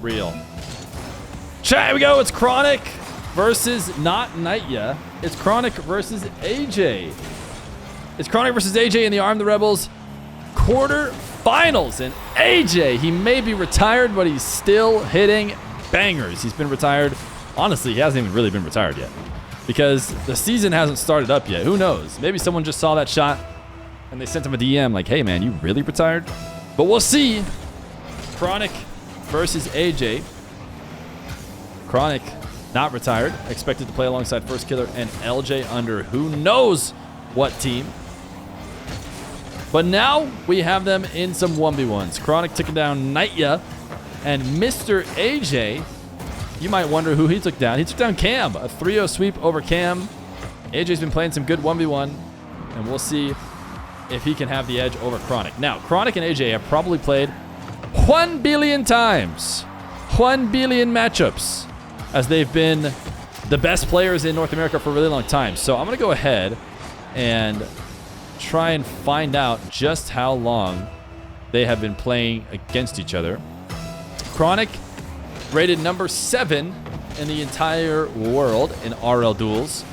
Real. Chat, here we go. It's Chronic versus not Nightya. It's Chronic versus AJ. It's Chronic versus AJ in the Arm the Rebels quarterfinals. And AJ, he may be retired, but he's still hitting bangers. He's been retired. Honestly, he hasn't even really been retired yet because the season hasn't started up yet. Who knows? Maybe someone just saw that shot and they sent him a DM like, hey, man, you really retired? But we'll see. Chronic versus AJ. Chronic not retired. Expected to play alongside First Killer and LJ under who knows what team. But now we have them in some 1v1s. Chronic taking down Nightya and Mr. AJ. You might wonder who he took down. He took down Cam. A 3-0 sweep over Cam. AJ's been playing some good 1v1. And we'll see if he can have the edge over Chronic. Now, Chronic and AJ have probably played 1 billion times. 1 billion matchups. As they've been the best players in North America for a really long time. So I'm going to go ahead and try and find out just how long they have been playing against each other. Chronic rated number 7 in the entire world in RL duels.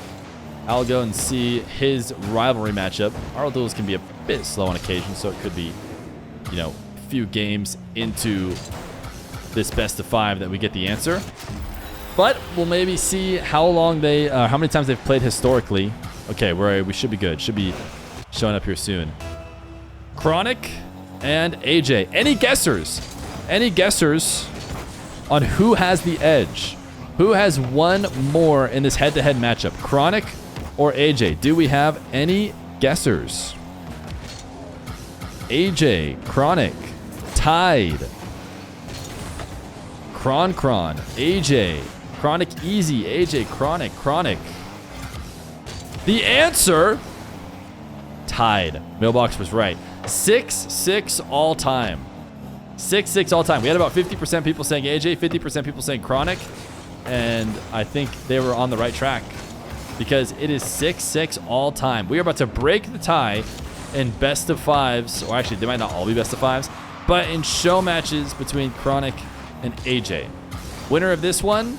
I'll go and see his rivalry matchup. RL duels can be a bit slow on occasion, so it could be, you know, a few games into this best of 5 that we get the answer. But we'll maybe see how long they, how many times they've played historically. Okay, we should be good. Should be showing up here soon. Chronic and AJ. Any guessers? Any guessers on who has the edge? Who has one more in this head-to-head matchup? Chronic or AJ? Do we have any guessers? AJ, Chronic, tied. Kron, AJ. Chronic easy, AJ, Chronic. The answer, tied. Mailbox was right. 6-6 all time. 6-6 all time. We had about 50% people saying AJ, 50% people saying Chronic, and I think they were on the right track because it is 6-6 all time. We are about to break the tie in best of 5s, or actually they might not all be best of 5s, but in show matches between Chronic and AJ. Winner of this one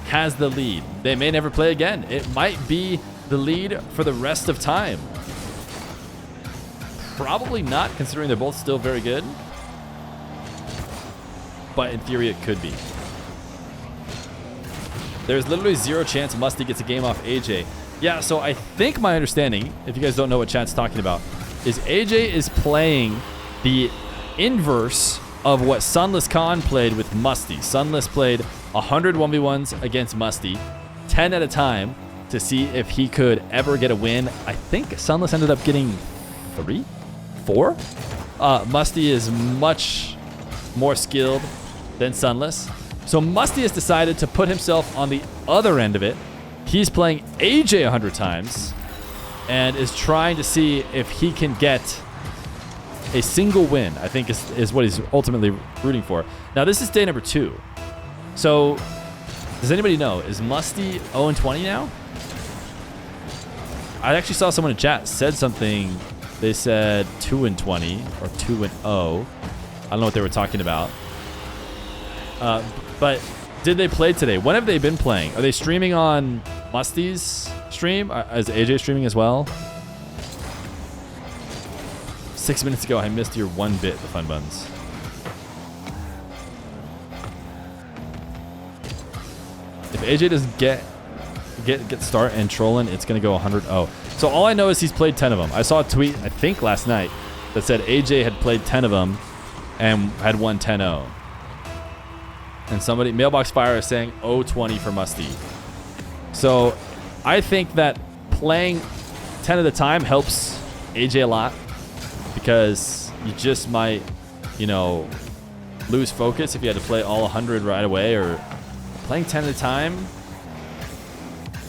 has the lead. They may never play again. It might be the lead for the rest of time. Probably not, considering they're both still very good. But in theory, it could be. There's literally zero chance Musty gets a game off AJ. Yeah, so I think my understanding, if you guys don't know what chat's talking about, is AJ is playing the inverse of what Sunless Khan played with Musty. Sunless played 100 1v1s against Musty, 10 at a time, to see if he could ever get a win. I think Sunless ended up getting 3? 4? Musty is much more skilled than Sunless. So Musty has decided to put himself on the other end of it. He's playing AJ 100 times and is trying to see if he can get a single win, I think is what he's ultimately rooting for. Now, this is day number 2. So, does anybody know, is Musty 0-20 now? I actually saw someone in chat said something. They said 2-20 or 2-0. I don't know what they were talking about. But did they play today? When have they been playing? Are they streaming on Musty's stream? Is AJ streaming as well? 6 minutes ago, I missed your 1 bit, the Fun Buns. If AJ doesn't get start and trolling, it's going to go 100-0. So all I know is he's played 10 of them. I saw a tweet, I think last night, that said AJ had played 10 of them and had won 10-0. And somebody, Mailbox Fire, is saying 0-20 for Musty. So I think that playing 10 at a time helps AJ a lot, because you just might, you know, lose focus if you had to play all 100 right away, or playing 10 at a time.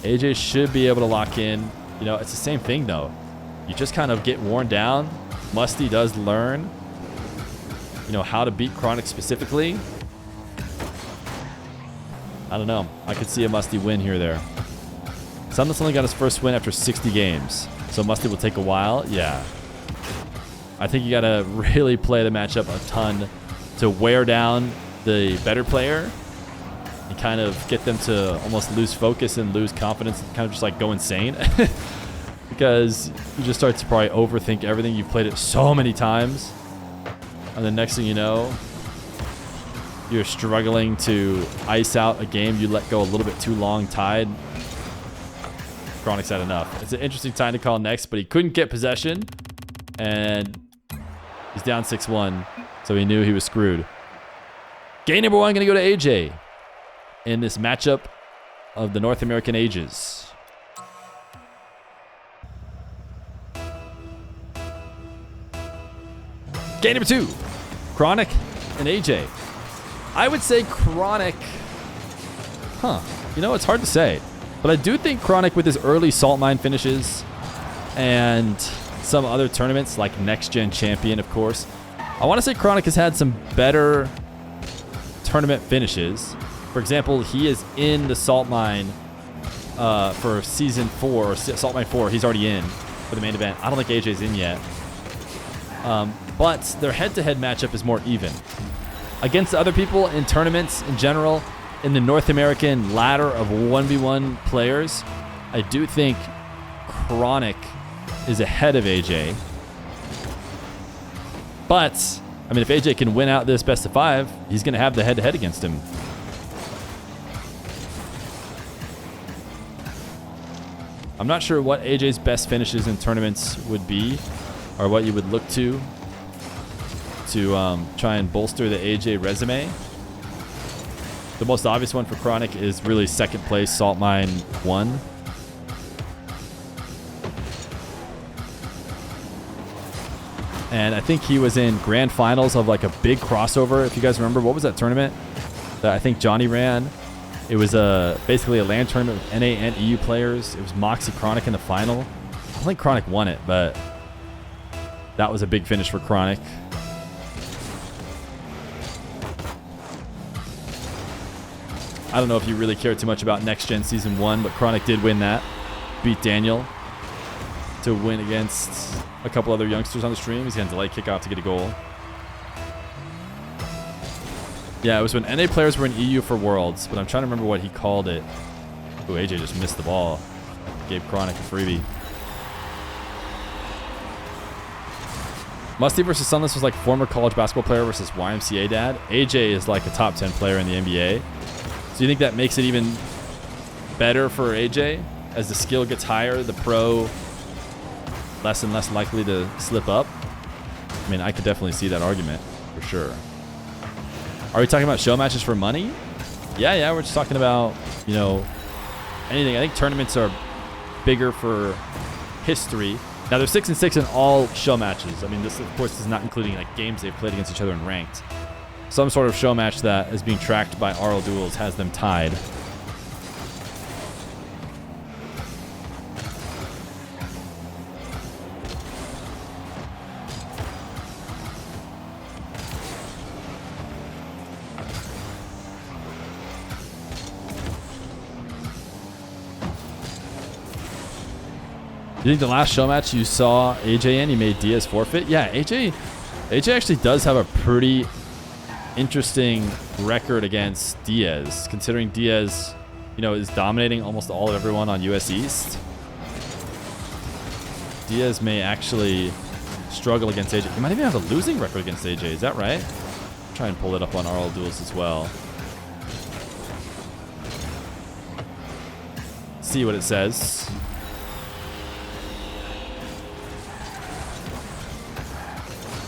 AJ should be able to lock in. You know, it's the same thing though. You just kind of get worn down. Musty does learn, you know, how to beat Chronic specifically. I don't know. I could see a Musty win here or there. Sunless only got his first win after 60 games, so Musty will take a while. Yeah. I think you got to really play the matchup a ton to wear down the better player and kind of get them to almost lose focus and lose confidence and kind of just like go insane. Because you just start to probably overthink everything. You've played it so many times. And the next thing you know, you're struggling to ice out a game you let go a little bit too long tied. Chronic's had enough. It's an interesting time to call next, but he couldn't get possession. And he's down 6-1, so he knew he was screwed. Game number 1 going to go to AJ in this matchup of the North American ages. Game number 2, Chronic and AJ. I would say Chronic, you know, it's hard to say. But I do think Chronic with his early Salt Mine finishes and some other tournaments like Next Gen Champion, of course. I want to say Chronic has had some better tournament finishes. For example, he is in the Salt Mine for Season 4, or Salt Mine 4. He's already in for the main event. I don't think AJ's in yet. But their head-to-head matchup is more even. Against other people in tournaments in general, in the North American ladder of 1v1 players, I do think Chronic is ahead of AJ. But, I mean, if AJ can win out this best of 5, he's going to have the head-to-head against him. I'm not sure what AJ's best finishes in tournaments would be, or what you would look to try and bolster the AJ resume. The most obvious one for Chronic is really second place Salt Mine 1. And I think he was in grand finals of like a big crossover. If you guys remember, what was that tournament that I think Johnny ran? It was basically a LAN tournament with NA and EU players. It was Moxie Chronic in the final. I don't think Chronic won it, but that was a big finish for Chronic. I don't know if you really care too much about Next Gen Season 1, but Chronic did win that. Beat Daniel to win against a couple other youngsters on the stream. He's going to delay kickoff to get a goal. Yeah, it was when NA players were in EU for Worlds, but I'm trying to remember what he called it. Ooh, AJ just missed the ball. Gave Chronic a freebie. Musty versus Sunless was like former college basketball player versus YMCA dad. AJ is like a top 10 player in the NBA. So you think that makes it even better for AJ? As the skill gets higher, the pro less and less likely to slip up? I mean, I could definitely see that argument for sure. Are we talking about show matches for money? Yeah, we're just talking about, you know, anything. I think tournaments are bigger for history. Now, they're 6-6 in all show matches. I mean, this, of course, is not including like games they've played against each other in ranked. Some sort of show match that is being tracked by RL Duels has them tied. You think the last show match you saw AJ in, he made Diaz forfeit? Yeah, AJ actually does have a pretty interesting record against Diaz, considering Diaz, you know, is dominating almost all of everyone on US East. Diaz may actually struggle against AJ. He might even have a losing record against AJ. Is that right? Try and pull it up on RL Duels as well. See what it says.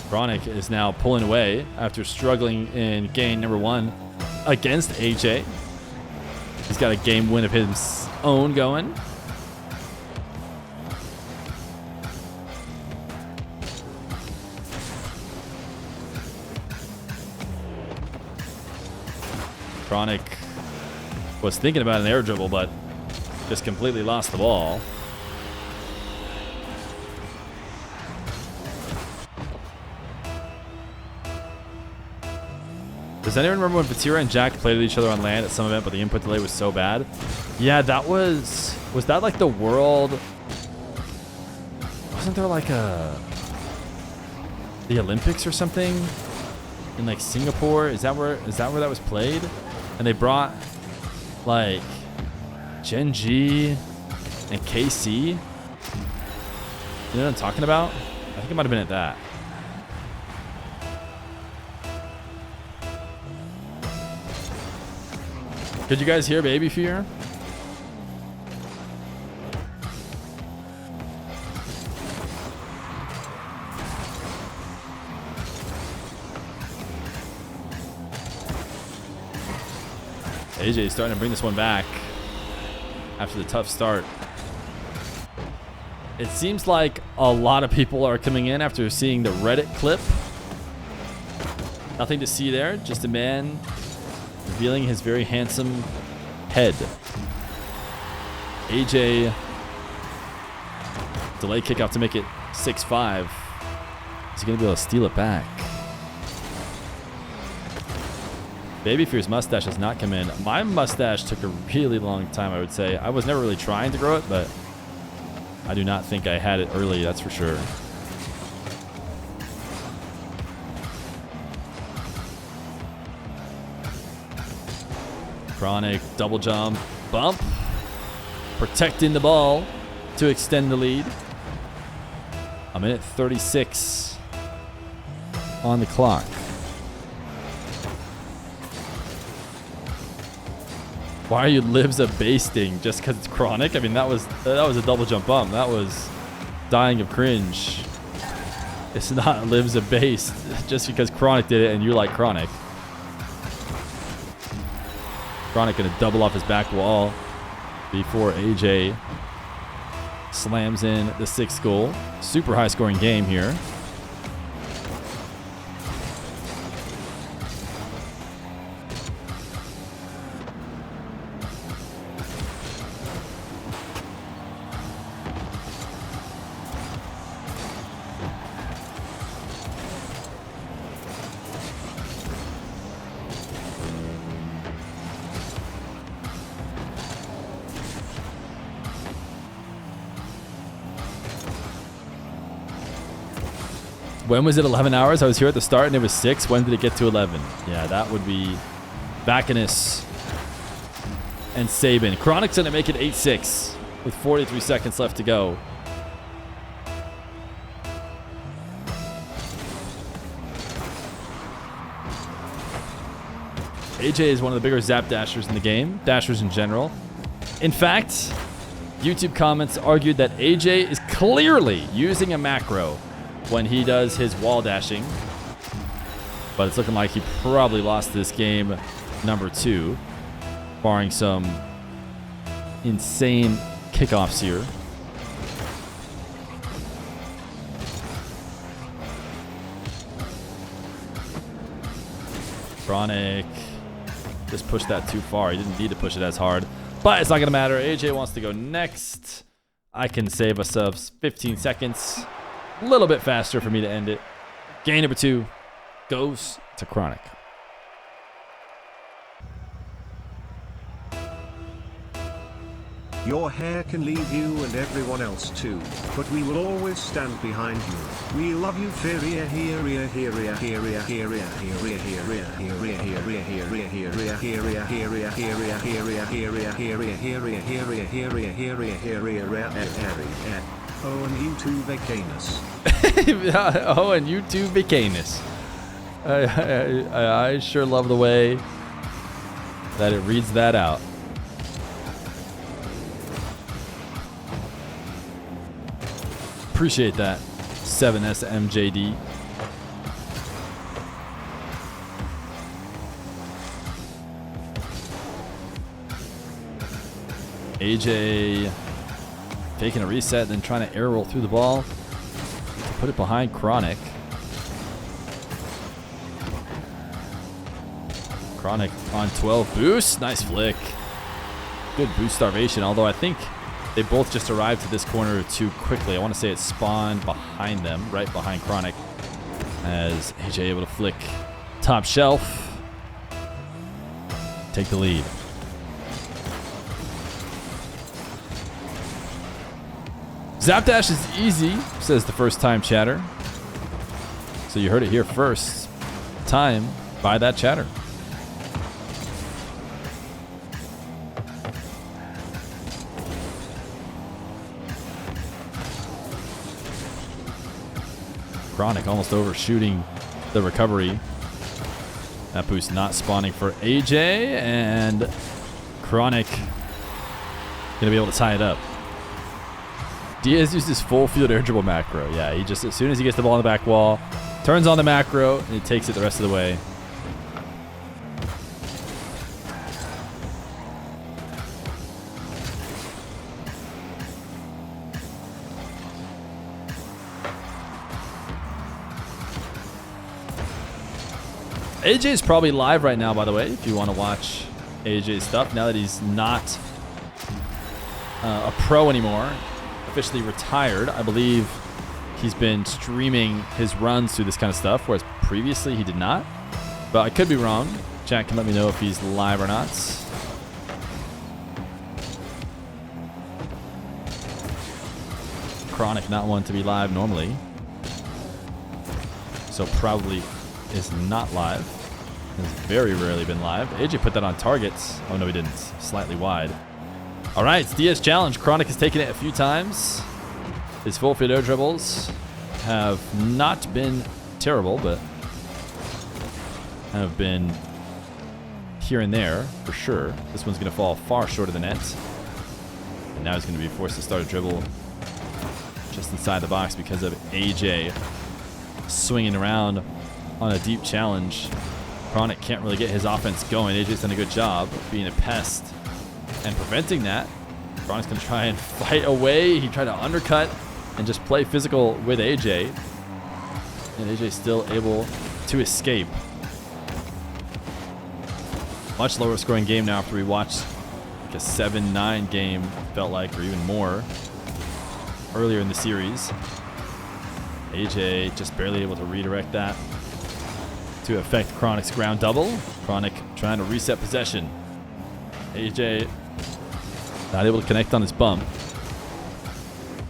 Chronic is now pulling away after struggling in game number 1 against AJ. He's got a game win of his own going. Chronic was thinking about an air dribble, but just completely lost the ball. Does anyone remember when Vatira and Jack played with each other on LAN at some event, but the input delay was so bad? Yeah, that was that like the world? Wasn't there like the Olympics or something? in like Singapore. Is that where that was played? And they brought like Gen G and KC. You know what I'm talking about? I think it might have been at that. Could you guys hear Baby Feer? AJ is starting to bring this one back after the tough start. It seems like a lot of people are coming in after seeing the Reddit clip. Nothing to see there, just a man revealing his very handsome head. AJ, delay kickoff to make it 6-5. Is he going to be able to steal it back? Baby Fear's mustache has not come in. My mustache took a really long time, I would say. I was never really trying to grow it, but I do not think I had it early, that's for sure. Chronic, double jump, bump. Protecting the ball to extend the lead. A minute 36 on the clock. Why are you libs a basting just because it's Chronic? I mean, that was a double jump bump. That was dying of cringe. It's not libs a baste just because Chronic did it and you like Chronic. Chronic gonna double off his back wall before AJ slams in the 6th goal. Super high scoring game here. When was it 11 hours? I was here at the start and it was 6. When did it get to 11? Yeah, that would be Bacchus and Sabin. Chronic's going to make it 8-6 with 43 seconds left to go. AJ is one of the bigger zap dashers in the game, dashers in general. In fact, YouTube comments argued that AJ is clearly using a macro when he does his wall dashing. But it's looking like he probably lost this game number 2, barring some insane kickoffs here. Chronic just pushed that too far. He didn't need to push it as hard, but it's not gonna matter. AJ wants to go next. I can save ourselves 15 seconds. A little bit faster for me to end it. Game number 2 goes to Chronic. Your hair can leave you and everyone else too, but we will always stand behind you. We love you, Feer. Oh, and you too, Vacanus. Oh, and you too, Vacanus. I sure love the way that it reads that out. Appreciate that, 7SMJD. AJ taking a reset, then trying to air roll through the ball. Put it behind Chronic. Chronic on 12 boost. Nice flick. Good boost starvation, although I think they both just arrived to this corner too quickly. I want to say it spawned behind them, right behind Chronic, as AJ able to flick top shelf. Take the lead. Zapdash is easy, says the first time chatter. So you heard it here first. time by that chatter. Chronic almost overshooting the recovery. That boost not spawning for AJ, and Chronic gonna be able to tie it up. Diaz used his full field air dribble macro. Yeah, he just, as soon as he gets the ball on the back wall, turns on the macro, and he takes it the rest of the way. AJ is probably live right now, by the way, if you want to watch AJ's stuff, now that he's not a pro anymore, officially retired. I believe he's been streaming his runs through this kind of stuff, whereas previously he did not. But I could be wrong. Chat can let me know if he's live or not. Chronic not one to be live normally, so probably is not live. Has very rarely been live. AJ put that on targets. Oh no, he didn't. Slightly wide. All right, it's Diaz challenge. Chronic has taken it a few times. His full field air dribbles have not been terrible, but have been here and there for sure. This one's going to fall far short of the net. And now he's going to be forced to start a dribble just inside the box because of AJ swinging around on a deep challenge. Chronic can't really get his offense going. AJ's done a good job being a pest and preventing that. Chronic's going to try and fight away. He tried to undercut and just play physical with AJ. And AJ's still able to escape. Much lower scoring game now after we watched like a 7-9 game, felt like, or even more, earlier in the series. AJ just barely able to redirect that to affect Chronic's ground double. Chronic trying to reset possession. AJ not able to connect on his bump.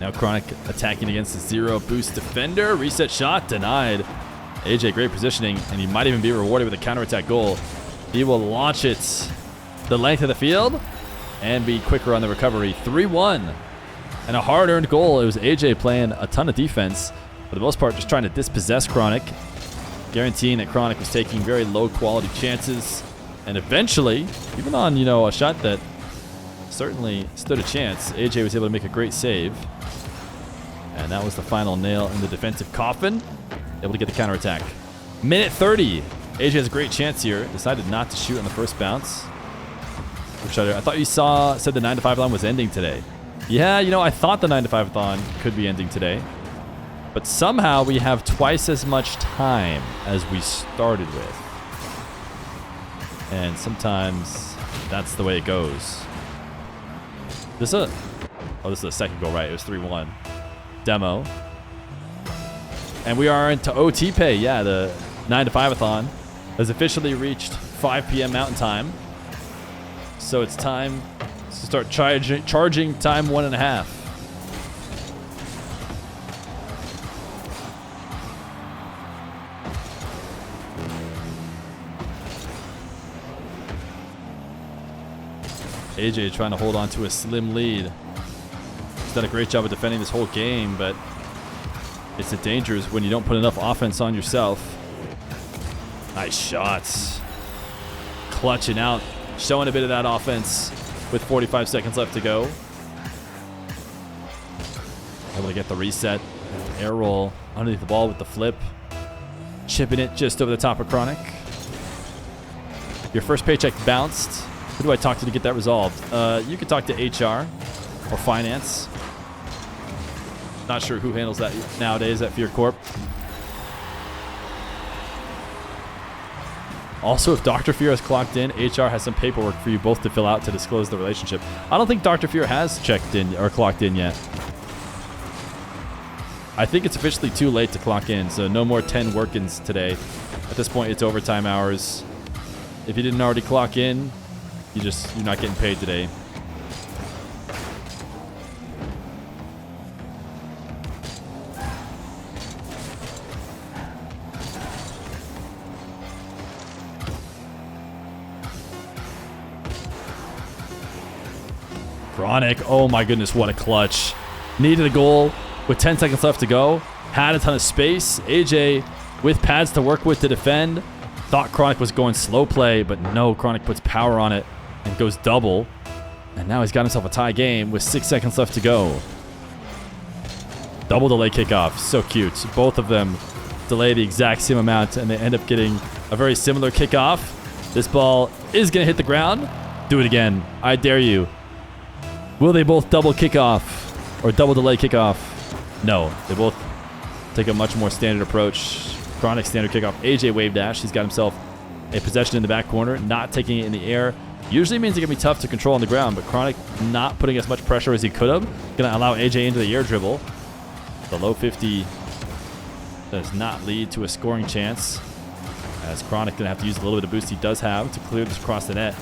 Now Chronic attacking against the zero boost defender. Reset shot denied. AJ great positioning, and he might even be rewarded with a counterattack goal. He will launch it the length of the field and be quicker on the recovery. 3-1 and a hard-earned goal. It was AJ playing a ton of defense, for the most part just trying to dispossess Chronic, guaranteeing that Chronic was taking very low-quality chances, and eventually, even on a shot that certainly stood a chance, AJ was able to make a great save, and that was the final nail in the defensive coffin. Able to get the counterattack. Minute 30. AJ has a great chance here. Decided not to shoot on the first bounce. I thought you said the 9-to-5-a-thon was ending today. Yeah, I thought the 9-to-5-a-thon could be ending today. But somehow we have twice as much time as we started with. And sometimes that's the way it goes. This is a second goal, right? It was 3-1. Demo. And we are into OT pay. Yeah, the 9-to-5-a-thon has officially reached 5 p.m. Mountain Time. So it's time to start charging time 1.5. AJ trying to hold on to a slim lead. He's done a great job of defending this whole game, but it's a danger when you don't put enough offense on yourself. Nice shots. Clutching out, showing a bit of that offense with 45 seconds left to go. Able to get the reset. Air roll underneath the ball with the flip. Chipping it just over the top of Chronic. Your first paycheck bounced. Who do I talk to get that resolved? You could talk to HR or finance. Not sure who handles that nowadays at Feer Corp. Also, if Dr. Feer has clocked in, HR has some paperwork for you both to fill out to disclose the relationship. I don't think Dr. Feer has checked in or clocked in yet. I think it's officially too late to clock in, so no more 10 work-ins today. At this point, it's overtime hours. If you didn't already clock in, you're not getting paid today. Chronic, oh my goodness, what a clutch. Needed a goal with 10 seconds left to go. Had a ton of space. AJ with pads to work with to defend. Thought Chronic was going slow play, but no, Chronic puts power on it and goes double. And now he's got himself a tie game with 6 seconds left to go. Double delay kickoff, so cute. Both of them delay the exact same amount, and they end up getting a very similar kickoff. This ball is going to hit the ground. Do it again. I dare you. Will they both double kickoff or double delay kickoff? No, they both take a much more standard approach. Chronic standard kickoff. AJ wave dash. He's got himself a possession in the back corner, not taking it in the air. Usually means it can be tough to control on the ground, but Chronic not putting as much pressure as he could have. Going to allow AJ into the air dribble. The low 50 does not lead to a scoring chance, as Chronic going to have to use a little bit of boost he does have to clear this across the net.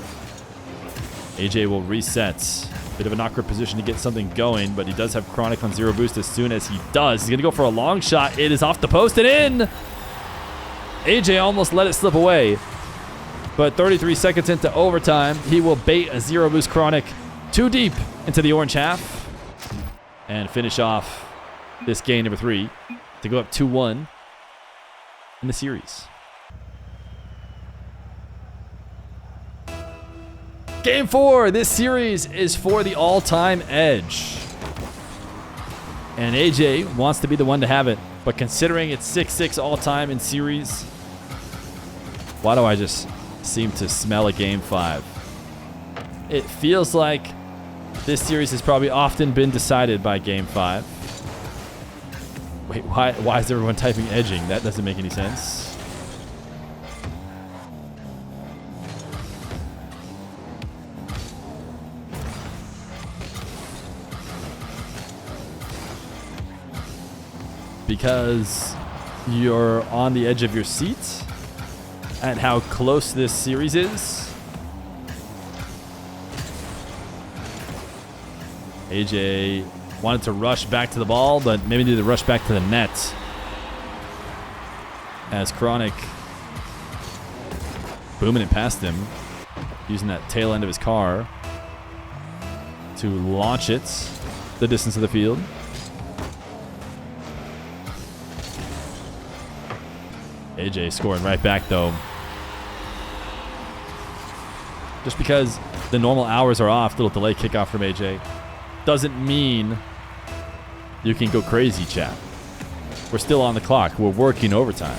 AJ will reset. Bit of an awkward position to get something going, but he does have Chronic on 0 boost as soon as he does. He's going to go for a long shot. It is off the post and in! AJ almost let it slip away, but 33 seconds into overtime, he will bait a 0 boost Chronic too deep into the orange half and finish off this game number 3 to go up 2-1 in the series. Game 4. This series is for the all-time edge. And AJ wants to be the one to have it. But considering it's 6-6 all-time in series, why do I just seem to smell a Game 5? It feels like this series has probably often been decided by Game 5. Wait, why is everyone typing edging? That doesn't make any sense. Because you're on the edge of your seat at how close this series is. AJ wanted to rush back to the ball, but maybe needed to rush back to the net. As Chronic booming it past him, using that tail end of his car to launch it the distance of the field. AJ scoring right back, though. Just because the normal hours are off, little delay kickoff from AJ doesn't mean you can go crazy, chat. We're still on the clock. We're working overtime.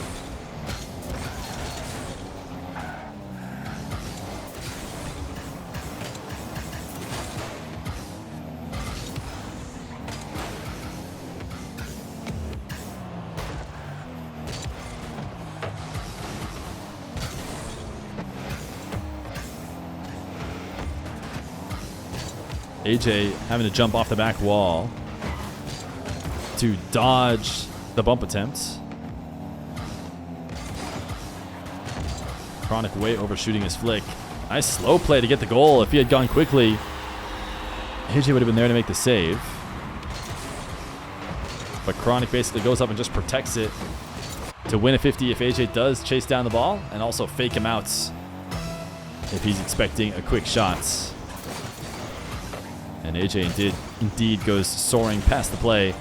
AJ having to jump off the back wall to dodge the bump attempt. Chronic way overshooting his flick. Nice slow play to get the goal. If he had gone quickly, AJ would have been there to make the save. But Chronic basically goes up and just protects it to win a 50 if AJ does chase down the ball, and also fake him out if he's expecting a quick shot. And AJ indeed goes soaring past the play.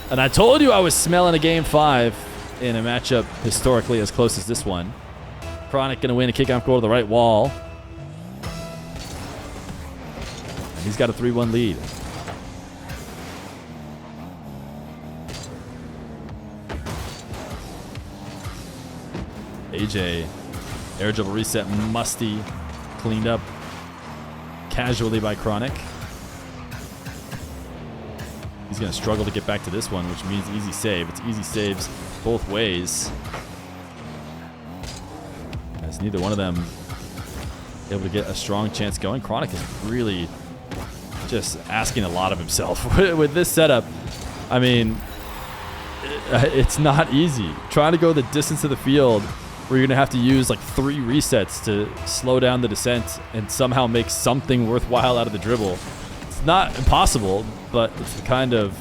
And I told you I was smelling a Game 5 in a matchup historically as close as this one. Chronic going to win a kickoff goal to the right wall. And he's got a 3-1 lead. AJ, air dribble reset, musty, cleaned up casually by Chronic. He's going to struggle to get back to this one, which means easy save. It's easy saves both ways, as neither one of them able to get a strong chance going. Chronic is really just asking a lot of himself with this setup. I mean, it's not easy. Trying to go the distance of the field where you're going to have to use like 3 resets to slow down the descent and somehow make something worthwhile out of the dribble. It's not impossible, but it's the kind of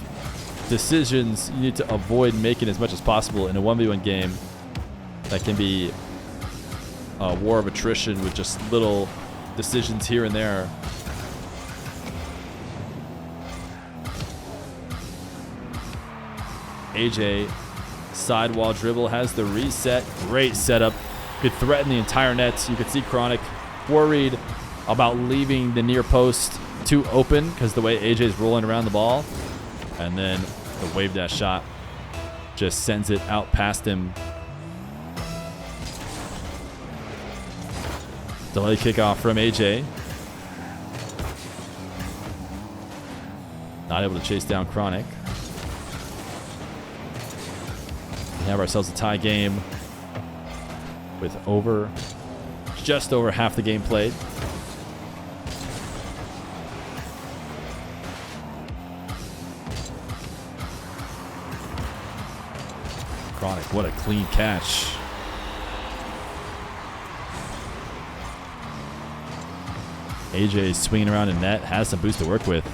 decisions you need to avoid making as much as possible in a 1v1 game that can be a war of attrition with just little decisions here and there. AJ sidewall dribble, has the reset. Great setup. Could threaten the entire net. You could see Chronic worried about leaving the near post too open because the way AJ's rolling around the ball. And then the wave dash shot just sends it out past him. Delay kickoff from AJ. Not able to chase down Chronic. We have ourselves a tie game with just over half the game played. Chronic, what a clean catch. AJ swinging around in net, has some boost to work with.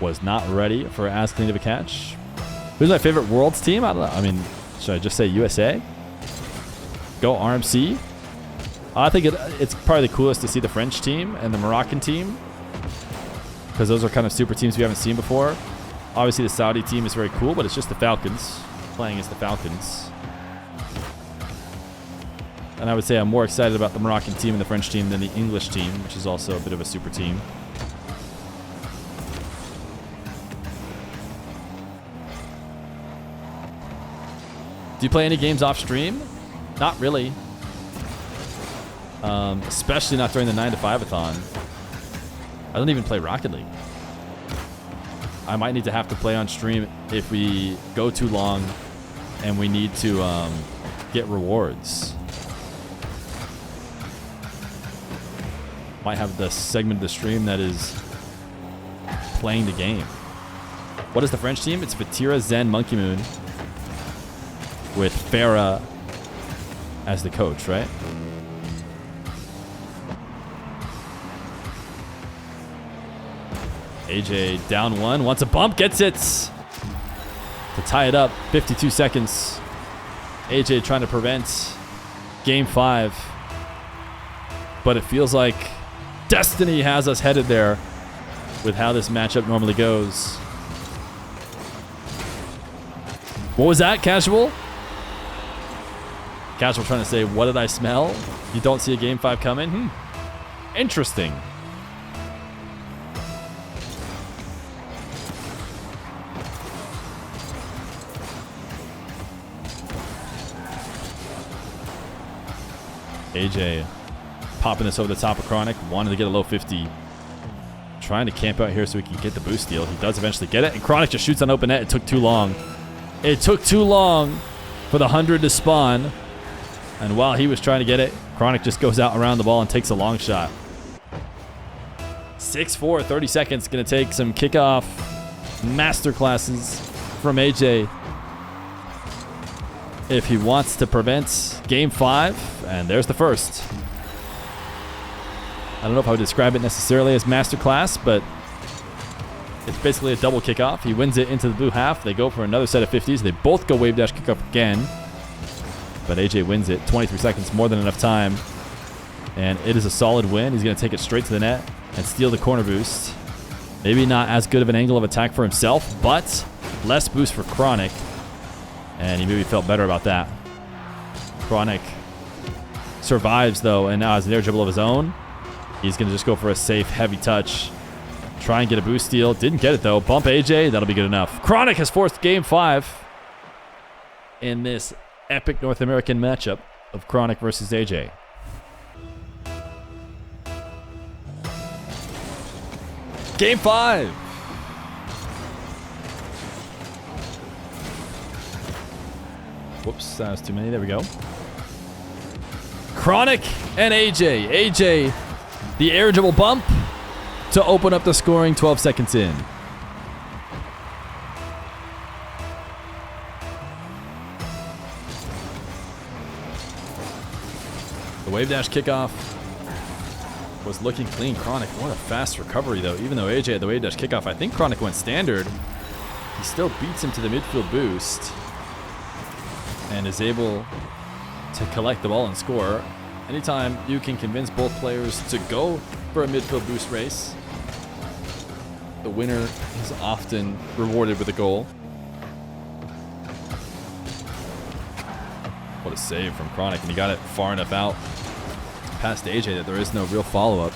Was not ready for as clean of a catch. Who's my favorite Worlds team? I don't know. I mean, should I just say USA? Go RMC? I think it's probably the coolest to see the French team and the Moroccan team, because those are kind of super teams we haven't seen before. Obviously, the Saudi team is very cool, but it's just the Falcons playing as the Falcons. And I would say I'm more excited about the Moroccan team and the French team than the English team, which is also a bit of a super team. Do you play any games off stream? Not really. Especially not during the 9 to 5-a-thon. I don't even play Rocket League. I might need to have to play on stream if we go too long and we need to get rewards. Might have the segment of the stream that is playing the game. What is the French team? It's Vatira, Zen, Monkey Moon, with Farah as the coach, right? AJ down one, wants a bump, gets it to tie it up. 52 seconds. AJ trying to prevent game 5. But it feels like destiny has us headed there with how this matchup normally goes. What was that, Casual? Casual trying to say, what did I smell? You don't see a game 5 coming? Interesting. AJ popping this over the top of Chronic. Wanted to get a low 50. Trying to camp out here so he can get the boost steal. He does eventually get it. And Chronic just shoots on open net. It took too long. It took too long for the 100 to spawn. And while he was trying to get it, Chronic just goes out around the ball and takes a long shot. 6-4, 30 seconds. Going to take some kickoff masterclasses from AJ if he wants to prevent game 5. And there's the first. I don't know if I would describe it necessarily as masterclass, but it's basically a double kickoff. He wins it into the blue half. They go for another set of 50s. They both go wave dash kickoff again. But AJ wins it. 23 seconds, more than enough time. And it is a solid win. He's going to take it straight to the net and steal the corner boost. Maybe not as good of an angle of attack for himself, but less boost for Chronic. And he maybe felt better about that. Chronic survives, though, and now has an air dribble of his own. He's going to just go for a safe, heavy touch. Try and get a boost steal. Didn't get it, though. Bump AJ. That'll be good enough. Chronic has forced game 5 in this epic North American matchup of Chronic versus AJ. Game 5. Whoops, that was too many. There we go. Chronic and AJ. AJ, the air dribble bump to open up the scoring 12 seconds in. The wave dash kickoff was looking clean. Chronic, what a fast recovery, though. Even though AJ had the wave dash kickoff, I think Chronic went standard. He still beats him to the midfield boost and is able to collect the ball and score. Anytime you can convince both players to go for a midfield boost race, the winner is often rewarded with a goal. What a save from Chronic, and he got it far enough out past AJ that there is no real follow-up.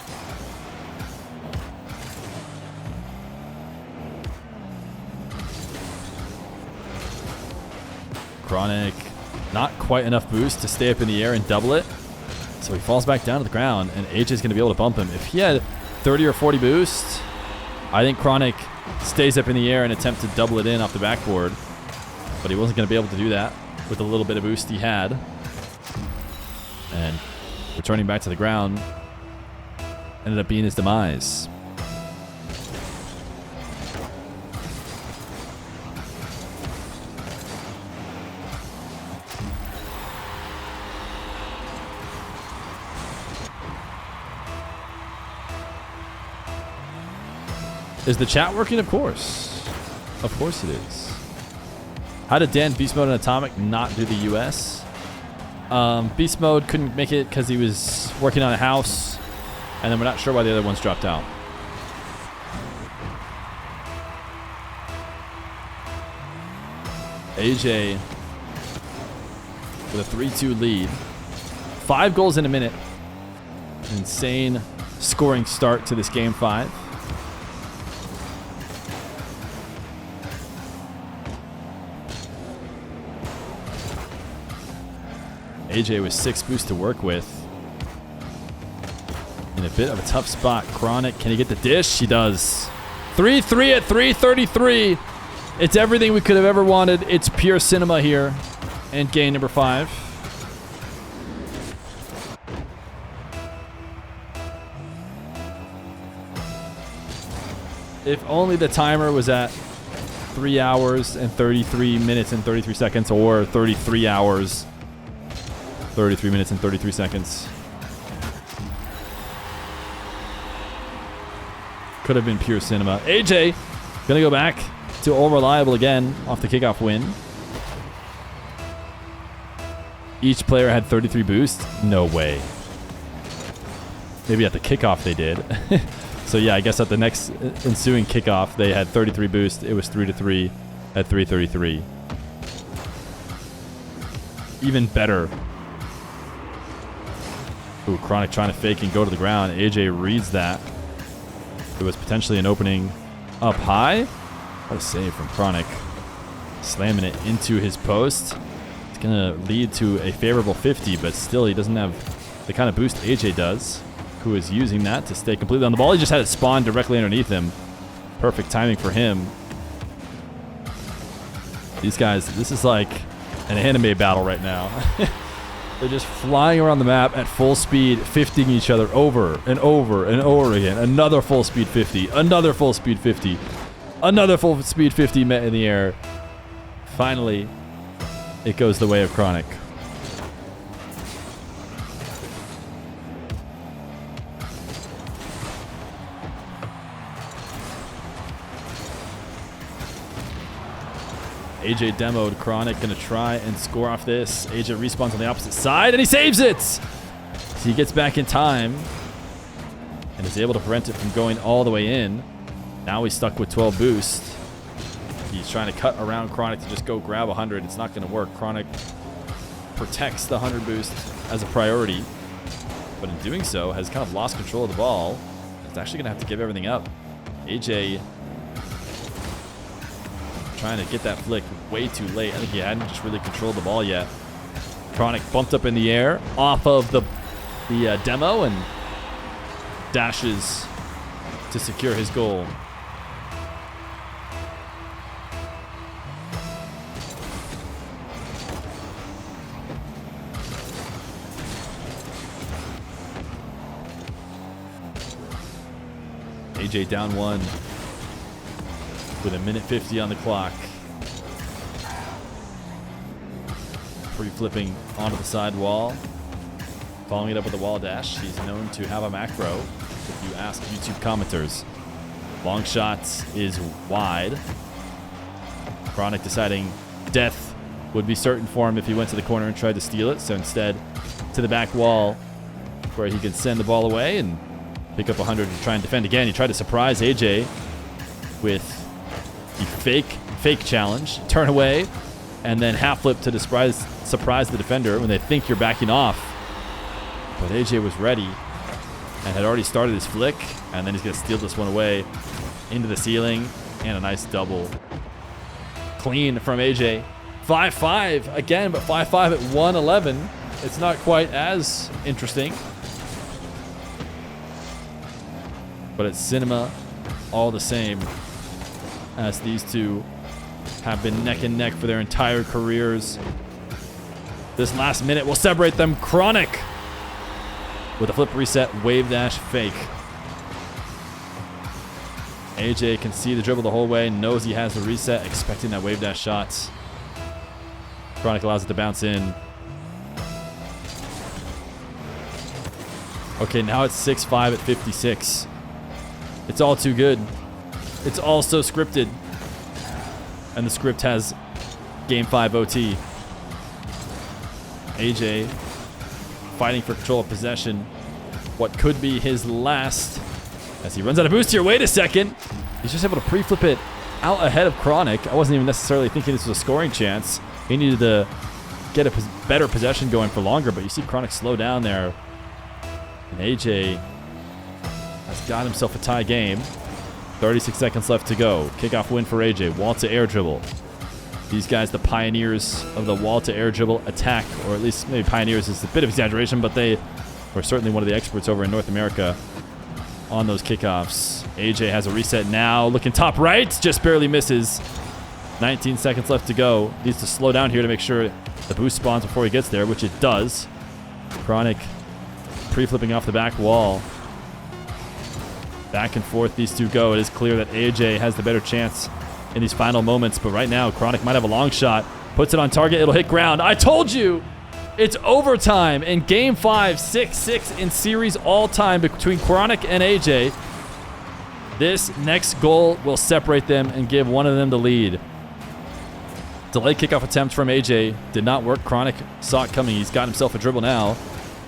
Chronic, not quite enough boost to stay up in the air and double it. So he falls back down to the ground, and AJ's going to be able to bump him. If he had 30 or 40 boost, I think Chronic stays up in the air and attempt to double it in off the backboard. But he wasn't going to be able to do that with a little bit of boost he had. And returning back to the ground ended up being his demise. Is the chat working? Of course. Of course it is. How did Dan Beast Mode and Atomic not do the US? Beast Mode couldn't make it because he was working on a house, and then we're not sure why the other ones dropped out. AJ with a 3-2 lead. 5 goals in a minute. Insane scoring start to this game 5. AJ with 6 boosts to work with. In a bit of a tough spot. Chronic, can he get the dish? He does. 3-3 at 3:33. It's everything we could have ever wanted. It's pure cinema here. And game number 5. If only the timer was at 3 hours and 33 minutes and 33 seconds, or 33 hours 33 minutes and 33 seconds. Could have been pure cinema. AJ gonna go back to all reliable again off the kickoff win. Each player had 33 boost. No way. Maybe at the kickoff they did. So yeah, I guess at the next ensuing kickoff they had 33 boost. It was 3-3 at 3:33. Even better. Ooh, Chronic trying to fake and go to the ground. AJ reads that. There was potentially an opening up high. What a save from Chronic. Slamming it into his post. It's going to lead to a favorable 50, but still he doesn't have the kind of boost AJ does, who is using that to stay completely on the ball. He just had it spawn directly underneath him. Perfect timing for him. These guys, this is like an anime battle right now. They're just flying around the map at full speed, 50ing each other over and over and over again. Another full speed 50. Another full speed 50. Another full speed 50 met in the air. Finally, it goes the way of Chronic. AJ demoed. Chronic gonna try and score off this. AJ respawns on the opposite side and he saves it! So he gets back in time and is able to prevent it from going all the way in. Now he's stuck with 12 boost. He's trying to cut around Chronic to just go grab 100. It's not gonna work. Chronic protects the 100 boost as a priority, but in doing so has kind of lost control of the ball. It's actually gonna have to give everything up. AJ trying to get that flick way too late. I think he hadn't just really controlled the ball yet. Chronic bumped up in the air off of the demo and dashes to secure his goal. AJ down 1. With a minute 50 on the clock. Free-flipping onto the side wall. Following it up with a wall dash. He's known to have a macro, if you ask YouTube commenters. Long shots is wide. Chronic deciding death would be certain for him if he went to the corner and tried to steal it. So instead, to the back wall, where he could send the ball away and pick up 100 to try and defend again. He tried to surprise AJ with the fake challenge. Turn away. and then half flip to surprise the defender when they think you're backing off. But AJ was ready and had already started his flick, and then he's going to steal this one away into the ceiling, and a nice double. Clean from AJ. 5-5 again, but 5-5 at 111. It's not quite as interesting. But it's cinema all the same, as these two have been neck and neck for their entire careers. This last minute will separate them. Chronic with a flip reset, wave dash fake. AJ can see the dribble the whole way, knows he has the reset, expecting that wave dash shot. Chronic allows it to bounce in. Okay, now it's 6-5 at 56. It's all too good. It's all so scripted. And the script has Game 5 OT. AJ fighting for control of possession. What could be his last, as he runs out of boost here. Wait a second. He's just able to pre-flip it out ahead of Chronic. I wasn't even necessarily thinking this was a scoring chance. He needed to get a better possession going for longer, but you see Chronic slow down there. And AJ has got himself a tie game. 36 seconds left to go. Kickoff win for AJ. Wall to air dribble. These guys, the pioneers of the wall to air dribble attack, or at least maybe pioneers is a bit of exaggeration, but they were certainly one of the experts over in North America on those kickoffs. AJ has a reset now. Looking top right. Just barely misses. 19 seconds left to go. Needs to slow down here to make sure the boost spawns before he gets there, which it does. Chronic pre-flipping off the back wall. Back and forth these two go. It is clear that AJ has the better chance in these final moments, but right now Chronic might have a long shot. Puts it on target. It'll hit ground. I told you! It's overtime in Game 5, 6-6 in series all-time between Chronic and AJ. This next goal will separate them and give one of them the lead. Delayed kickoff attempt from AJ did not work. Chronic saw it coming. He's got himself a dribble now.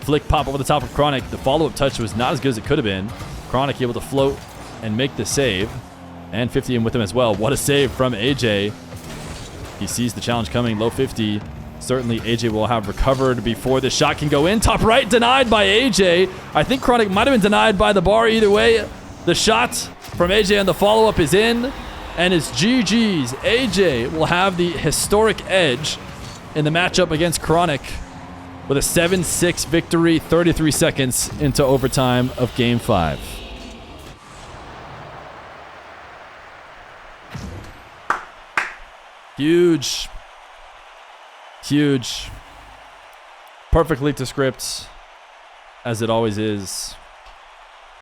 Flick pop over the top of Chronic. The follow-up touch was not as good as it could have been. Chronic able to float and make the save. And 50 in with him as well. What a save from AJ. He sees the challenge coming. Low 50. Certainly AJ will have recovered before the shot can go in. Top right, denied by AJ. I think Chronic might have been denied by the bar. Either way, the shot from AJ and the follow-up is in. And it's GG's. AJ will have the historic edge in the matchup against Chronic with a 7-6 victory, 33 seconds into overtime of Game 5. Huge. Huge. Perfectly to script, as it always is.